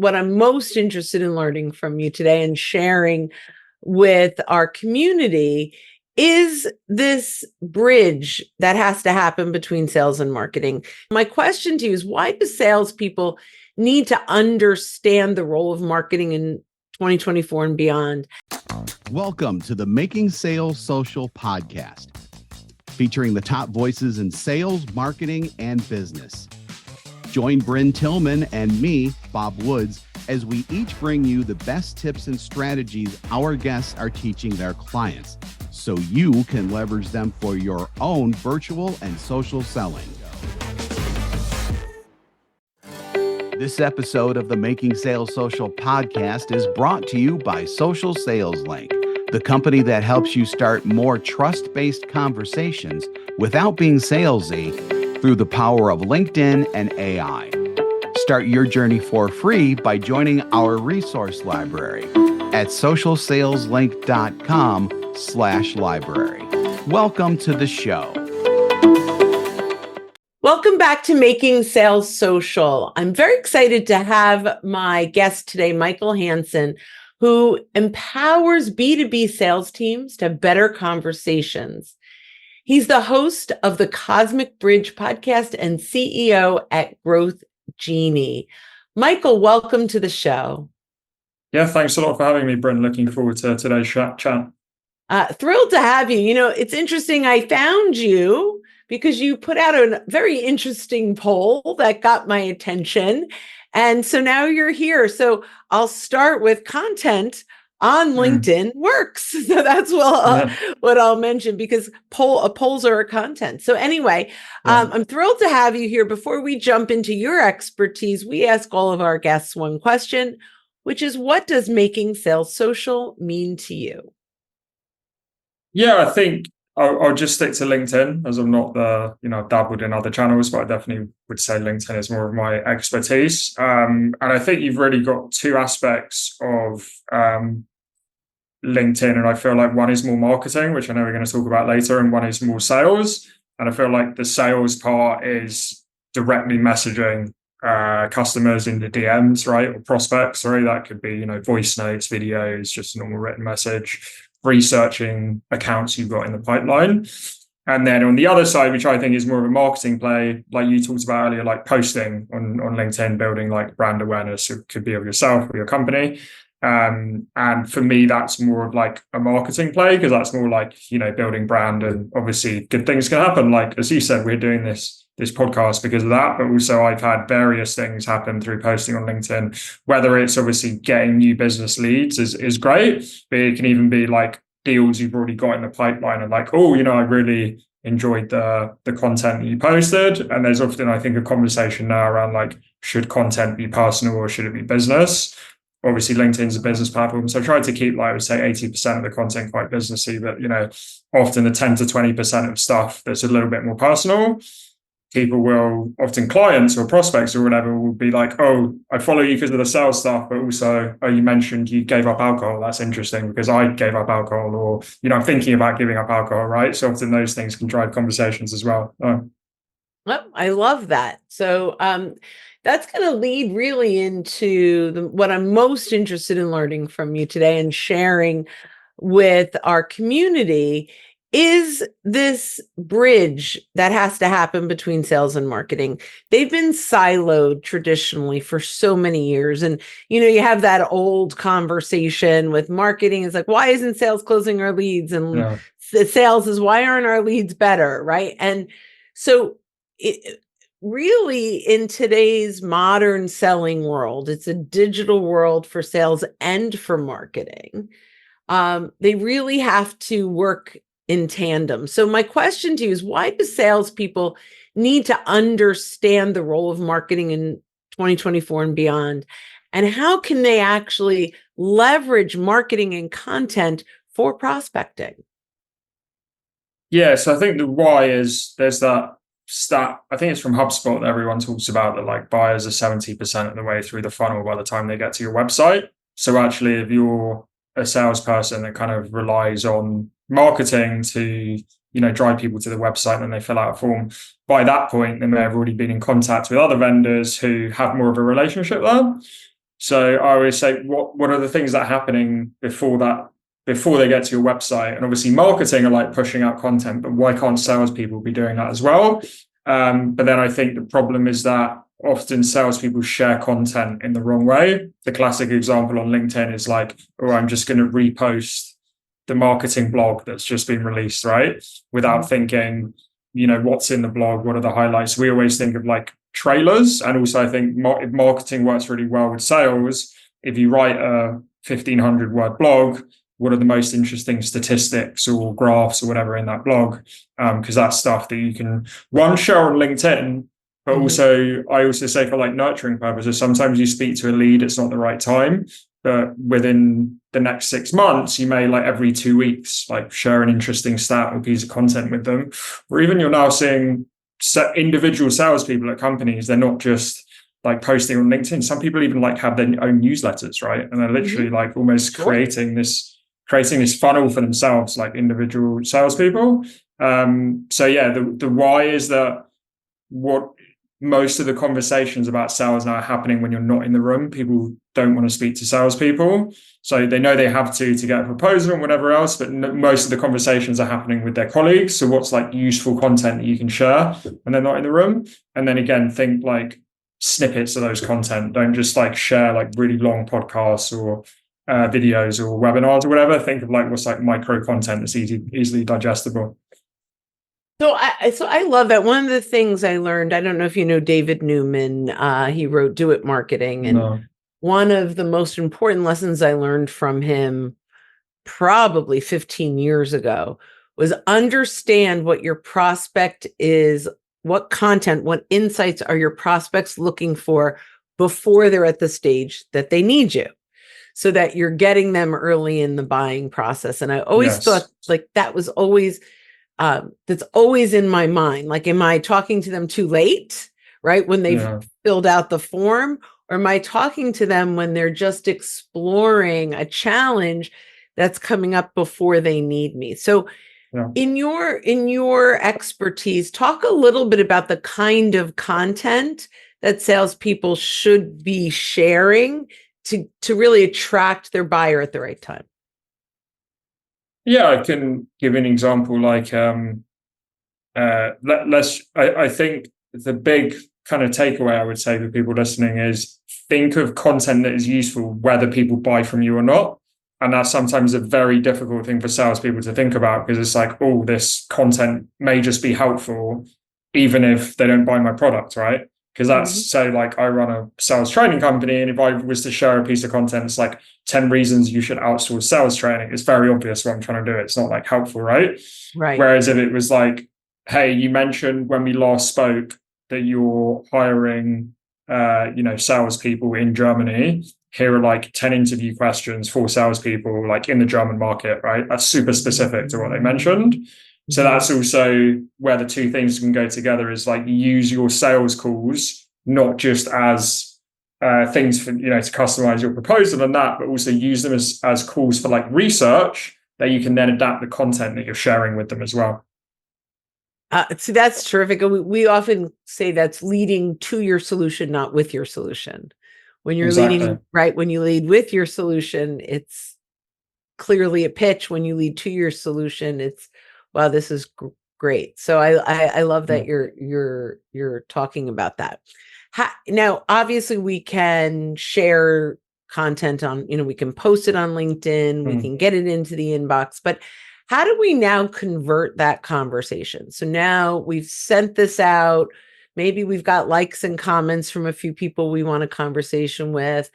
what I'm most interested in learning from you today and sharing with our community is this bridge that has to happen between sales and marketing. My question to you is, why do salespeople need to understand the role of marketing in 2024 and beyond? Welcome to the Making Sales Social podcast, featuring the top voices in sales, marketing, and business. Join Brynne Tillman and me, Bob Woods, as we each bring you the best tips and strategies our guests are teaching their clients, so you can leverage them for your own virtual and social selling. This episode of the Making Sales Social podcast is brought to you by Social Sales Link, the company that helps you start more trust-based conversations without being salesy through the power of LinkedIn and AI. Start your journey for free by joining our resource library at socialsaleslink.com/library. Welcome to the show. Welcome back to Making Sales Social. I'm very excited to have my guest today, Michael Hansen, who empowers B2B sales teams to have better conversations. He's the host of the Cosmic Bridge podcast and CEO at Growth Genie. Michael, welcome to the show. Yeah, thanks a lot for having me, Brynne. Looking forward to today's chat. Thrilled to have you. You know, it's interesting. I found you because you put out a very interesting poll that got my attention. And so now you're here. So I'll start with content on LinkedIn works. So that's what I'll mention, because polls are a content. So anyway, I'm thrilled to have you here. Before we jump into your expertise, we ask all of our guests one question, which is, what does making sales social mean to you? Yeah, I think I'll just stick to LinkedIn, as I'm not I've dabbled in other channels, but I definitely would say LinkedIn is more of my expertise. And I think you've really got two aspects of LinkedIn, and I feel like one is more marketing, which I know we're going to talk about later, and one is more sales. And I feel like the sales part is directly messaging customers in the DMs, right, or prospects. Sorry, that could be voice notes, videos, just a normal written message, researching accounts you've got in the pipeline. And then on the other side, which I think is more of a marketing play, like you talked about earlier, like posting on LinkedIn, building like brand awareness. It could be of yourself or your company. And for me, that's more of like a marketing play, because that's more like, building brand, and obviously good things can happen. Like, as you said, we're doing this podcast because of that, but also I've had various things happen through posting on LinkedIn, whether it's obviously getting new business leads is great, but it can even be like deals you've already got in the pipeline and like, I really enjoyed the content that you posted. And there's often, I think, a conversation now around like, should content be personal or should it be business? Obviously, LinkedIn's a business platform, so I try to keep, like, I would say, 80% of the content quite businessy, but, often the 10 to 20% of stuff that's a little bit more personal, people will, often clients or prospects or whatever, will be like, oh, I follow you because of the sales stuff, but also, oh, you mentioned you gave up alcohol. That's interesting because I gave up alcohol, or, I'm thinking about giving up alcohol, right? So often those things can drive conversations as well. Oh, I love that. So, that's going to lead really into what I'm most interested in learning from you today and sharing with our community is this bridge that has to happen between sales and marketing. They've been siloed traditionally for so many years. And, you have that old conversation with marketing. It's like, why isn't sales closing our leads? And the sales is, why aren't our leads better? Right. And so really, in today's modern selling world, it's a digital world for sales and for marketing. They really have to work in tandem. So my question to you is, why do salespeople need to understand the role of marketing in 2024 and beyond? And how can they actually leverage marketing and content for prospecting? Yeah, so I think the why is, there's that stat, I think it's from HubSpot, that everyone talks about, that like buyers are 70% of the way through the funnel by the time they get to your website. So actually, if you're a salesperson that kind of relies on marketing to, drive people to the website and they fill out a form, by that point, they may have already been in contact with other vendors who have more of a relationship there. So I always say, what are the things that are happening before they get to your website? And obviously marketing are like pushing out content, but why can't salespeople be doing that as well? But then I think the problem is that often salespeople share content in the wrong way. The classic example on LinkedIn is like, oh, I'm just going to repost the marketing blog that's just been released, right? Without thinking, what's in the blog, what are the highlights? We always think of like trailers. And also I think if marketing works really well with sales, if you write a 1,500 word blog, what are the most interesting statistics or graphs or whatever in that blog? Because that's stuff that you can share on LinkedIn, but also I also say for like nurturing purposes, sometimes you speak to a lead, it's not the right time, but within the next 6 months, you may like every 2 weeks, like share an interesting stat or piece of content with them. Or even you're now seeing individual salespeople at companies, they're not just like posting on LinkedIn. Some people even like have their own newsletters, right? And they're literally like almost creating this funnel for themselves, like individual salespeople. So yeah, the why is that what most of the conversations about sales now are happening when you're not in the room. People don't want to speak to salespeople. So they know they have to get a proposal and whatever else, but most of the conversations are happening with their colleagues. So what's like useful content that you can share when they're not in the room? And then again, think like snippets of those content. Don't just like share like really long podcasts or videos or webinars or whatever. Think of like what's like micro content that's easily digestible. So I love that. One of the things I learned, I don't know if you know David Newman, he wrote Do It Marketing. And one of the most important lessons I learned from him probably 15 years ago was understand what your prospect is, what content, what insights are your prospects looking for before they're at the stage that they need you, so that you're getting them early in the buying process. And I always thought like that was always that's always in my mind. Like, am I talking to them too late, right? When they've filled out the form, or am I talking to them when they're just exploring a challenge that's coming up before they need me? So in your expertise, talk a little bit about the kind of content that salespeople should be sharing to really attract their buyer at the right time. Yeah, I can give an example. Like, I think the big kind of takeaway I would say for people listening is think of content that is useful, whether people buy from you or not. And that's sometimes a very difficult thing for salespeople to think about, because it's like, oh, this content may just be helpful, even if they don't buy my product, right? Because that's say like I run a sales training company, and if I was to share a piece of content, it's like 10 reasons you should outsource sales training. It's very obvious what I'm trying to do. It's not like helpful, right? Whereas if it was like, hey, you mentioned when we last spoke that you're hiring, salespeople in Germany. Here are like 10 interview questions for salespeople, like in the German market, right? That's super specific to what they mentioned. So that's also where the two things can go together, is like use your sales calls, not just as things for, to customize your proposal and that, but also use them as calls for like research that you can then adapt the content that you're sharing with them as well. See, that's terrific. We often say that's leading to your solution, not with your solution. When you're leading, right? When you lead with your solution, it's clearly a pitch. When you lead to your solution, it's, wow, this is great. So I love that you're talking about that. Now, obviously, we can share content on, we can post it on LinkedIn, we can get it into the inbox, but how do we now convert that conversation? So now we've sent this out. Maybe we've got likes and comments from a few people we want a conversation with.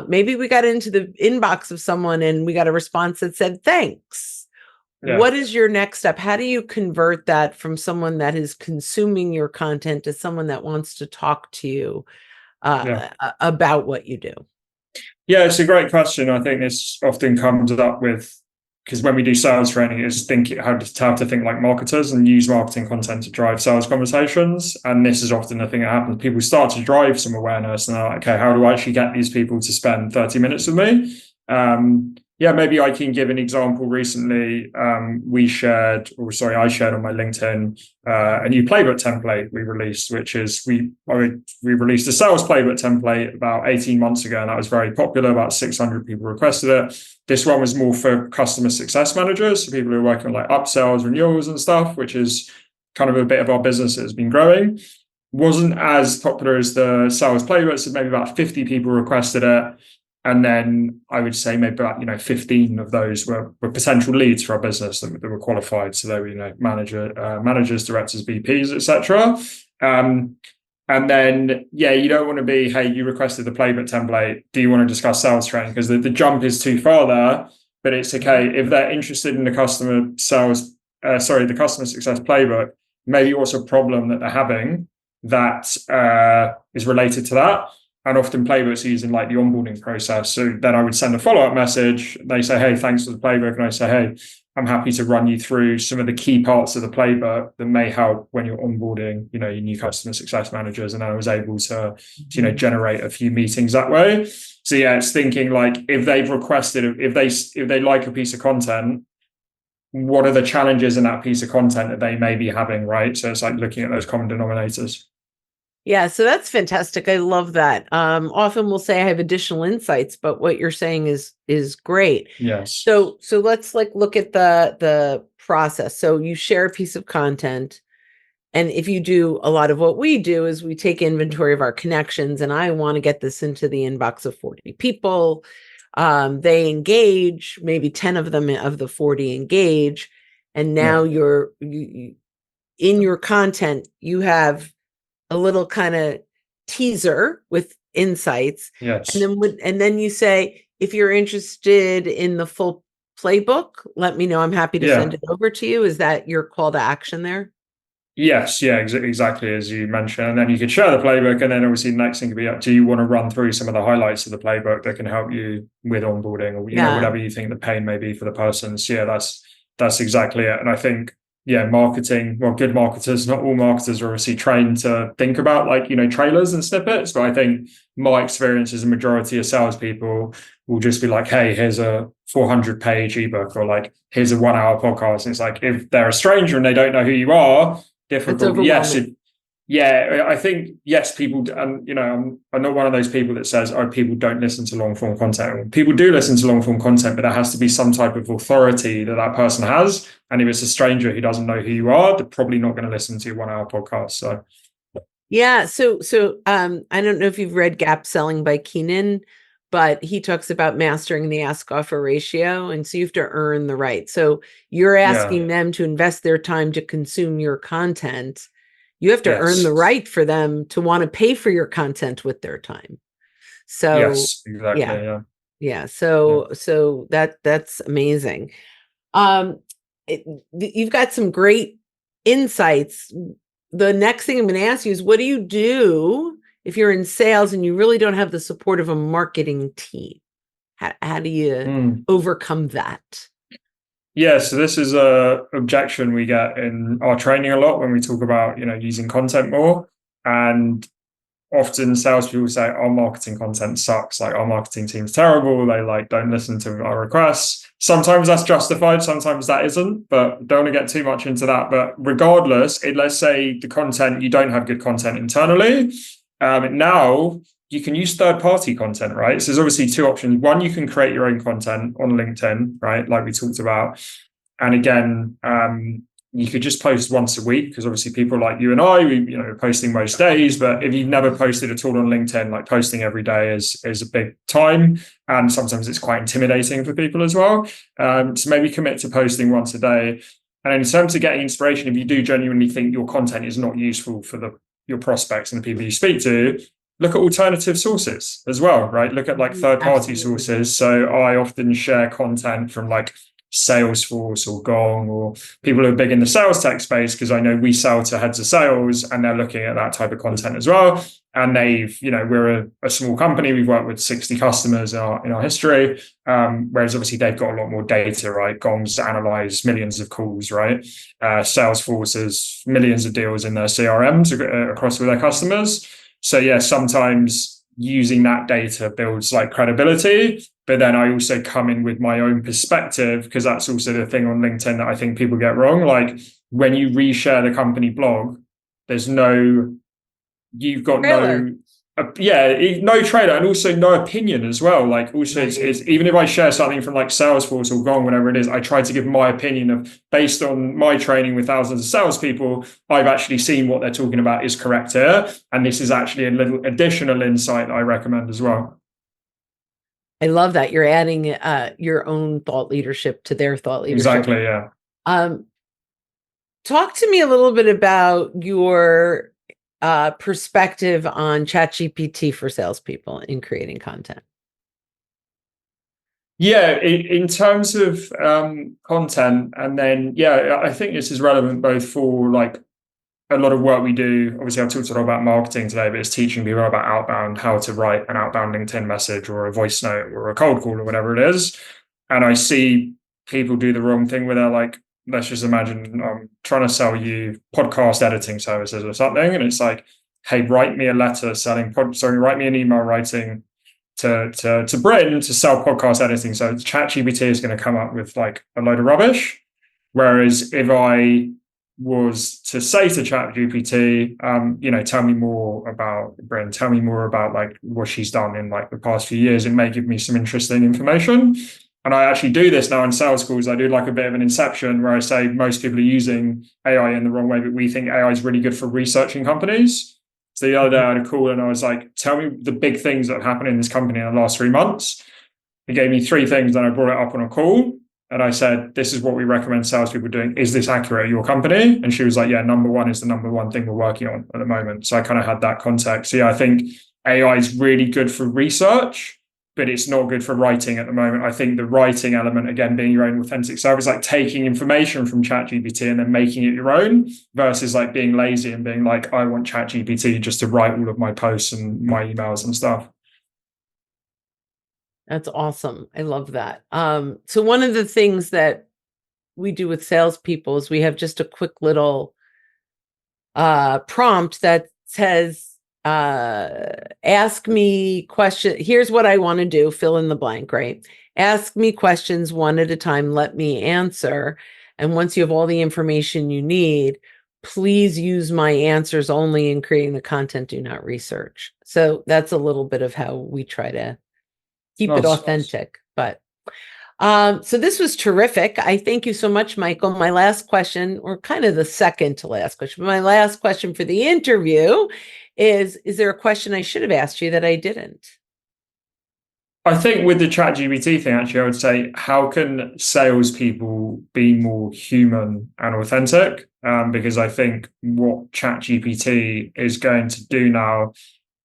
Maybe we got into the inbox of someone and we got a response that said, thanks. Yeah. What is your next step? How do you convert that from someone that is consuming your content to someone that wants to talk to you about what you do? Yeah, it's a great question. I think this often comes up with, because when we do sales training, it's how to think like marketers and use marketing content to drive sales conversations. And this is often the thing that happens. People start to drive some awareness and they're like, okay, how do I actually get these people to spend 30 minutes with me? Yeah, maybe I can give an example. Recently, I shared on my LinkedIn a new playbook template we released, which is we released a sales playbook template about 18 months ago, and that was very popular. About 600 people requested it. This one was more for customer success managers, so people who are working on like upsells, renewals, and stuff, which is kind of a bit of our business that has been growing. Wasn't as popular as the sales playbook, so maybe about 50 people requested it. And then I would say maybe about 15 of those were potential leads for our business that were qualified. So they were managers, directors, VPs, etc. And then you don't want to be, hey, you requested the playbook template. Do you want to discuss sales training? Because the jump is too far there. But it's okay if they're interested in the customer success playbook. Maybe also a problem that they're having that is related to that. And often playbooks are using like the onboarding process. So then I would send a follow-up message. They say, hey, thanks for the playbook. And I say, hey, I'm happy to run you through some of the key parts of the playbook that may help when you're onboarding, your new customer success managers. And I was able to, generate a few meetings that way. So it's thinking like if they've requested, if they like a piece of content, what are the challenges in that piece of content that they may be having, right? So it's like looking at those common denominators. Yeah, so that's fantastic. I love that. Often we'll say I have additional insights, but what you're saying is great. Yes. So let's look at the process. So you share a piece of content, and if you do a lot of what we do is we take inventory of our connections, and I want to get this into the inbox of 40 people. They engage, maybe 10 of them of the 40 engage, and now you in your content you have a little kind of teaser with insights. Yes. And then you say, if you're interested in the full playbook, let me know. I'm happy to send it over to you. Is that your call to action there? Yes, exactly as you mentioned. And then you could share the playbook, and then obviously the next thing could be, do you want to run through some of the highlights of the playbook that can help you with onboarding, or whatever you think the pain may be for the person. So that's exactly it. And I think marketing, well, good marketers, not all marketers are obviously trained to think about trailers and snippets, but I think my experience is a majority of salespeople will just be like, hey, here's a 400-page ebook, or like, here's a 1-hour podcast. And it's like, if they're a stranger and they don't know who you are, difficult. I think, people, and I'm not one of those people that says, oh, people don't listen to long form content. People do listen to long form content, but there has to be some type of authority that person has. And if it's a stranger who doesn't know who you are, they're probably not going to listen to your 1-hour podcast. So I don't know if you've read Gap Selling by Keenan, but he talks about mastering the ask offer ratio. And so you have to earn the right. So you're asking them to invest their time to consume your content. You have to earn the right for them to want to pay for your content with their time. So yes, exactly. So that's amazing. You've got some great insights. The next thing I'm going to ask you is, what do you do if you're in sales and you really don't have the support of a marketing team? How do you overcome that? Yeah, so this is a objection we get in our training a lot when we talk about using content more. And often salespeople say our marketing content sucks, like our marketing team's terrible, they don't listen to our requests. Sometimes that's justified, sometimes that isn't, but don't want to get too much into that. But regardless, let's say the content, you don't have good content internally. Now you can use third-party content, right? So there's obviously two options. One, you can create your own content on LinkedIn, right? Like we talked about. And again, you could just post once a week, because obviously people like you and I, we're posting most days. But if you've never posted at all on LinkedIn, like posting every day is a big time. And sometimes it's quite intimidating for people as well. So maybe commit to posting once a day. And in terms of getting inspiration, if you do genuinely think your content is not useful for your prospects and the people you speak to, look at alternative sources as well, right? Look at third-party sources. So I often share content from Salesforce or Gong, or people who are big in the sales tech space, because I know we sell to heads of sales and they're looking at that type of content as well. And we're a small company. We've worked with 60 customers in our history. Whereas obviously they've got a lot more data, right? Gong's analyze millions of calls, right? Salesforce has millions of deals in their CRMs across with their customers. So sometimes using that data builds like credibility. But then I also come in with my own perspective, because that's also the thing on LinkedIn that I think people get wrong. Like when you reshare the company blog, you've got Trailer. no trailer, and also no opinion as well. Like also it's even if I share something from like Salesforce or Gong, whatever it is, I try to give my opinion of, based on my training with thousands of salespeople, I've actually seen what they're talking about is correct here. And this is actually a little additional insight that I recommend as well. I love that you're adding your own thought leadership to their thought leadership. Exactly, yeah. Talk to me a little bit about your perspective on ChatGPT for salespeople in creating content. Yeah, in terms of content, and then I think this is relevant both for like a lot of work we do. Obviously, I've talked a lot about marketing today, but it's teaching people about outbound, how to write an outbound LinkedIn message or a voice note or a cold call or whatever it is. And I see people do the wrong thing where they're like, let's just imagine I'm trying to sell you podcast editing services or something, and it's like, hey, write me a letter write me an email writing to Brynne to sell podcast editing. So ChatGPT is going to come up with like a load of rubbish. Whereas if I was to say to ChatGPT, tell me more about Brynne, tell me more about like what she's done in like the past few years, it may give me some interesting information. And I actually do this now in sales calls. I do like a bit of an inception where I say most people are using AI in the wrong way, but we think AI is really good for researching companies. So the other day I had a call and I was like, tell me the big things that have happened in this company in the last 3 months. He gave me 3 things, and I brought it up on a call. And I said, this is what we recommend salespeople doing. Is this accurate at your company? And she was like, yeah, number 1 is the number 1 thing we're working on at the moment. So I kind of had that context. So I think AI is really good for research, but it's not good for writing at the moment. I think the writing element, again, being your own authentic self, is like taking information from ChatGPT and then making it your own, versus like being lazy and being like, I want ChatGPT just to write all of my posts and my emails and stuff. That's awesome. I love that. So one of the things that we do with salespeople is we have just a quick little prompt that says, ask me question. Here's what I want to do. Fill in the blank, right? Ask me questions one at a time. Let me answer. And once you have all the information you need, please use my answers only in creating the content. Do not research. So that's a little bit of how we try to keep it authentic. But so this was terrific. I thank you so much, Michael. My last question, or kind of the second to last question, but my last question for the interview is there a question I should have asked you that I didn't? I think with the ChatGPT thing, actually, I would say, how can salespeople be more human and authentic? Because I think what ChatGPT is going to do now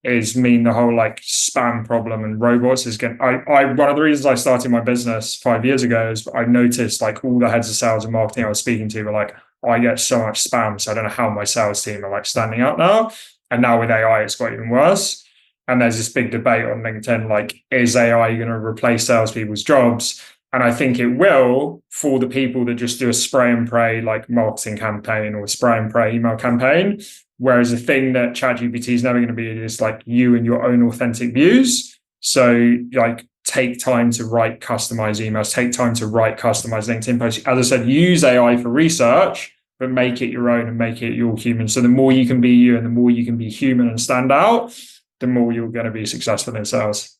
is mean the whole like spam problem and robots is getting. One of the reasons I started my business 5 years ago is I noticed like all the heads of sales and marketing I was speaking to were like, I get so much spam, so I don't know how my sales team are like standing out now. And now with AI, it's got even worse. And there's this big debate on LinkedIn, like, is AI going to replace salespeople's jobs? And I think it will, for the people that just do a spray and pray like marketing campaign or spray and pray email campaign. Whereas the thing that ChatGPT is never going to be is like you and your own authentic views. So like take time to write customized emails, take time to write customized LinkedIn posts. As I said, use AI for research, but make it your own and make it your human. So the more you can be you and the more you can be human and stand out, the more you're going to be successful in sales.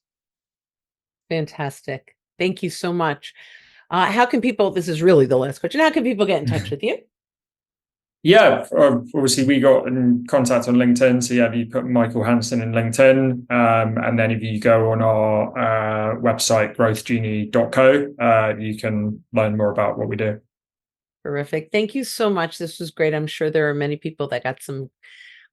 Fantastic. Thank you so much. How can people, this is really the last question, how can people get in touch with you? Yeah, obviously we got in contact on LinkedIn. So if you put Michael Hansen in LinkedIn, and then if you go on our website, growthgenie.co, you can learn more about what we do. Terrific. Thank you so much. This was great. I'm sure there are many people that got some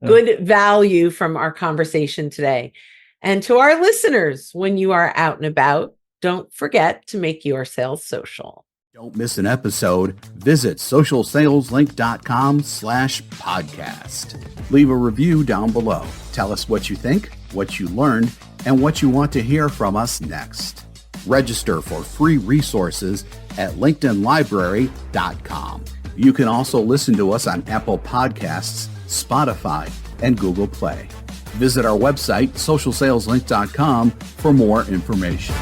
good value from our conversation today. And to our listeners, when you are out and about, don't forget to make your sales social. Don't miss an episode. Visit socialsaleslink.com/podcast. Leave a review down below. Tell us what you think, what you learned, and what you want to hear from us next. Register for free resources at linkedinlibrary.com. You can also listen to us on Apple Podcasts, Spotify, and Google Play. Visit our website, socialsaleslink.com, for more information.